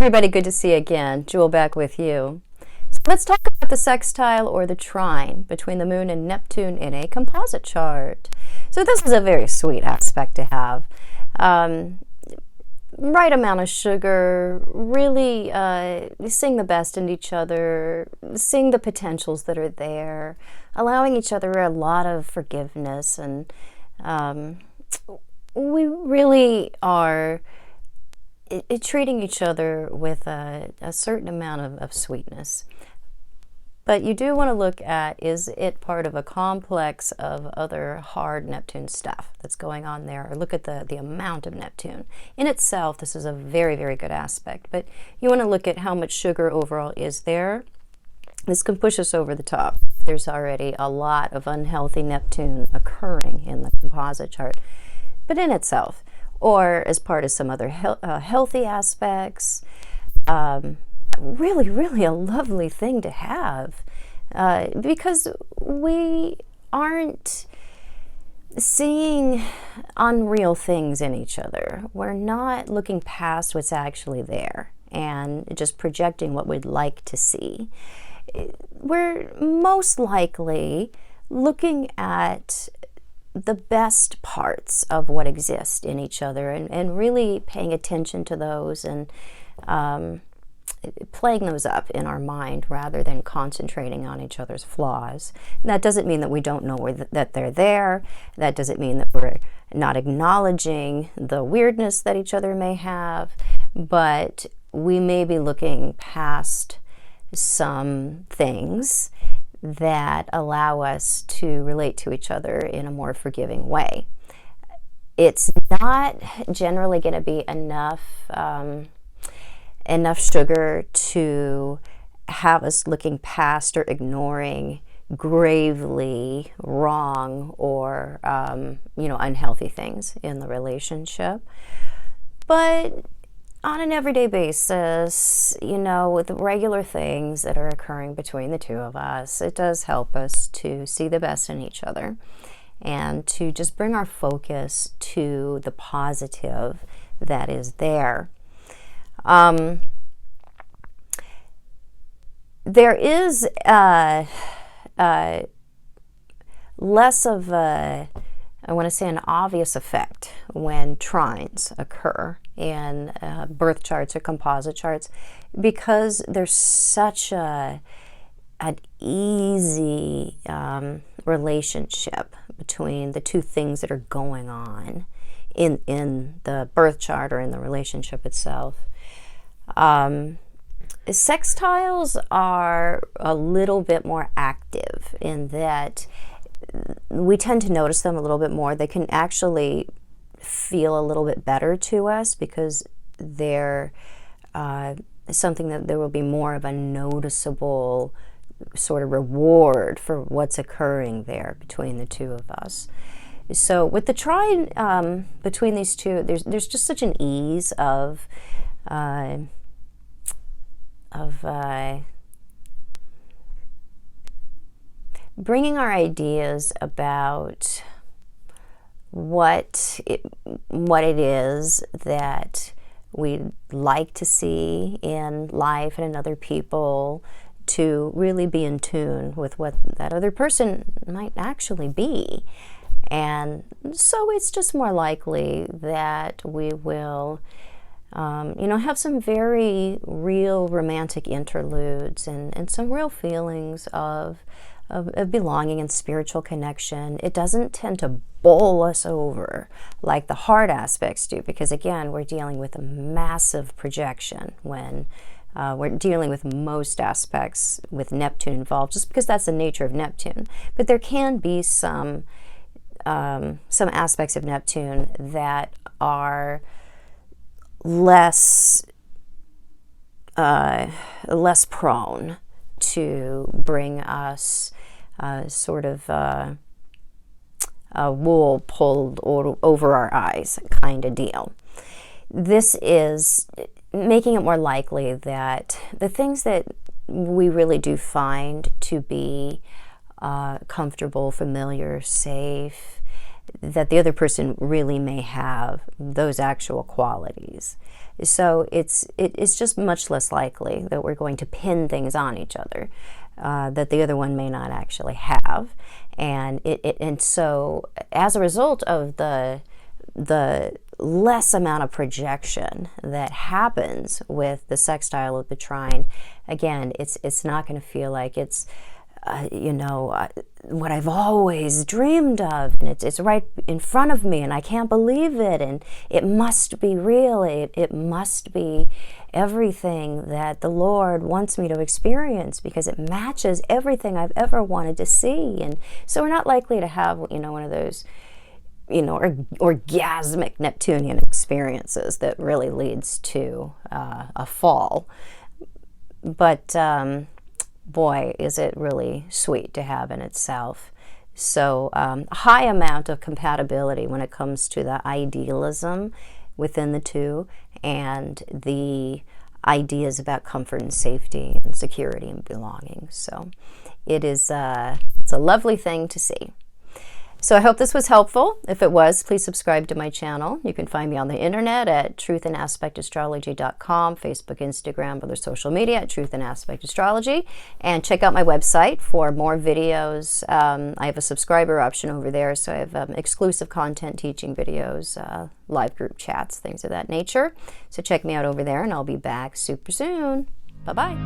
Everybody, good to see you again. Jewel back with you. So let's talk about the sextile or the trine between the Moon and Neptune in a composite chart. So this is a very sweet aspect to have. Right amount of sugar, really seeing the best in each other, seeing the potentials that are there, allowing each other a lot of forgiveness, and we really are treating each other with a certain amount of sweetness. But you do want to look at, is it part of a complex of other hard Neptune stuff that's going on there? Or look at the amount of Neptune. In itself, this is a very, very good aspect. But you want to look at how much sugar overall is there. This can push us over the top. There's already a lot of unhealthy Neptune occurring in the composite chart. But in itself, or as part of some other healthy aspects, really, really a lovely thing to have, because we aren't seeing unreal things in each other. We're not looking past what's actually there and just projecting what we'd like to see. We're most likely looking at the best parts of what exists in each other and really paying attention to those and playing those up in our mind rather than concentrating on each other's flaws. And that doesn't mean that we don't know that they're there. That doesn't mean that we're not acknowledging the weirdness that each other may have, but we may be looking past some things that allow us to relate to each other in a more forgiving way. It's not generally going to be enough sugar to have us looking past or ignoring gravely wrong or unhealthy things in the relationship. But on an everyday basis, with the regular things that are occurring between the two of us, it does help us to see the best in each other and to just bring our focus to the positive that is there. There is less of an obvious effect when trines occur in birth charts or composite charts, because there's such an easy relationship between the two things that are going on in the birth chart or in the relationship itself. Sextiles are a little bit more active in that we tend to notice them a little bit more. They can actually feel a little bit better to us because they're something that there will be more of a noticeable sort of reward for what's occurring there between the two of us. So with the trine between these two, there's just such an ease of bringing our ideas about what it is that we'd like to see in life and in other people, to really be in tune with what that other person might actually be. And so it's just more likely that we will have some very real romantic interludes and some real feelings of belonging and spiritual connection. It doesn't tend to bowl us over like the hard aspects do, because again, we're dealing with a massive projection when we're dealing with most aspects with Neptune involved, just because that's the nature of Neptune. But there can be some aspects of Neptune that are less prone to bring us sort of a wool pulled over our eyes kind of deal. This is making it more likely that the things that we really do find to be comfortable, familiar, safe, that the other person really may have those actual qualities. So it's just much less likely that we're going to pin things on each other that the other one may not actually have. And so as a result of the less amount of projection that happens with the sextile of the trine, again, it's not going to feel like it's what I've always dreamed of, and it's right in front of me, and I can't believe it, and it must be real. It must be everything that the Lord wants me to experience, because it matches everything I've ever wanted to see. And so we're not likely to have, one of those, orgasmic Neptunian experiences that really leads to a fall. But boy, is it really sweet to have in itself. So a high amount of compatibility when it comes to the idealism within the two, and the ideas about comfort and safety and security and belonging. So it's a lovely thing to see. So I hope this was helpful. If it was, please subscribe to my channel. You can find me on the internet at truthandaspectastrology.com, Facebook, Instagram, other social media at Truth and Aspect Astrology. And check out my website for more videos. I have a subscriber option over there, so I have exclusive content, teaching videos, live group chats, things of that nature. So check me out over there, and I'll be back super soon. Bye-bye.